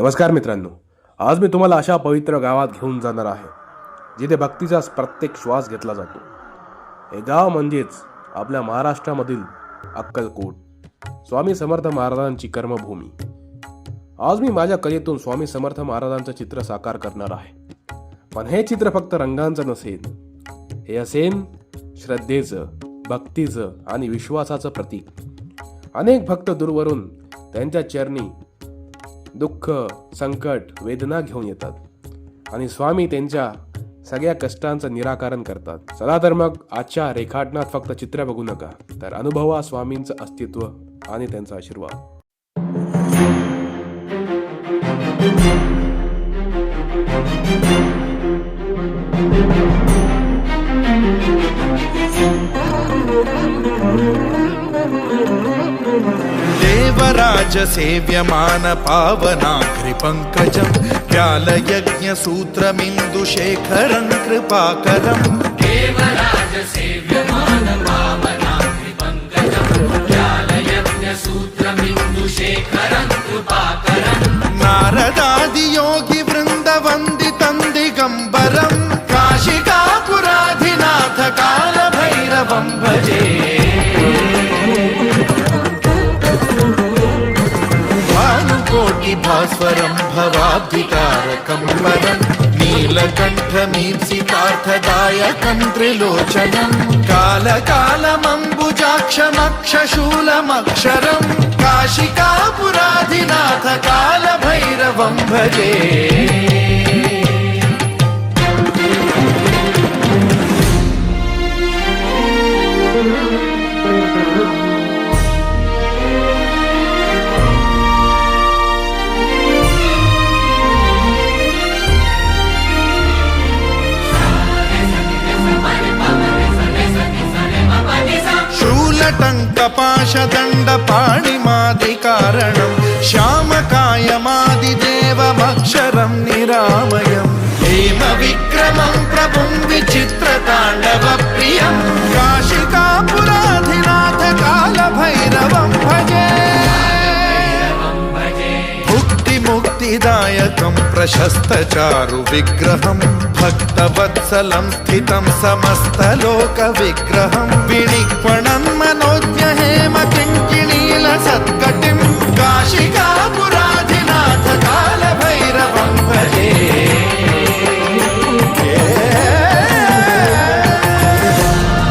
नमस्कार मित्रांनो, आज मी तुम्हाला अशा पवित्र गावात घेऊन जाणार आहे जिथे भक्तीचा प्रत्येक श्वास घेतला जातो. हे गाव म्हणजेच आपल्या महाराष्ट्रामधील अक्कलकोट, स्वामी समर्थ महाराजांची कर्मभूमी. आज मी माझ्या कलेतून स्वामी समर्थ महाराजांचं चित्र साकार करणार आहे. पण हे चित्र फक्त रंगांचं नसेल, हे असेल श्रद्धेचं, भक्तीचं आणि विश्वासाचं प्रतीक. अनेक भक्त दूरवरून त्यांच्या चरणी दुःख, संकट, वेदना घेऊन येतात आणि स्वामी त्यांच्या सगळ्या कष्टांचं निराकरण करतात. चला तर मग आजच्या रेखाटनात फक्त चित्र बघू नका, तर अनुभवा स्वामींचं अस्तित्व आणि त्यांचा आशीर्वाद. देवराज सेव्यमान पावनाघ्रि पंकजं व्यालयज्ञ सूत्रमिन्दु शेखरं कृपाकरम्. देवराज सेव्यमान पावनाघ्रि पंकजं व्यालयज्ञ सूत्रमिन्दु शेखरं कृपाकरम्. नारदादि योगी वृन्द वन्दितं दिगम्बरं काशिकापुराधिनाथ कालभैरवं भजे. कोटि भास्वरं भवाब्धिकारकं वरं नीलकण्ठमीप्सितार्थदायकं त्रिलोचनं कालकालमम्बुजाक्षमक्षशूलमक्षरं काशिकापुराधिनाथ कालभैरवं भजे. शूलटङ्कपाशदण्डपाणिमादिकारणं श्यामकायमादिदेवमक्षरं निरामयं हेमविक्रमं प्रभुं विचित्रताण्डवप्रियं काशिकापुराधिनाथ कालभैरवं भजे. मुक्तिदायकं प्रशस्तचारु विग्रहं भक्तवत्सलं स्थितं समस्तलोकविग्रहं विनिक्वणं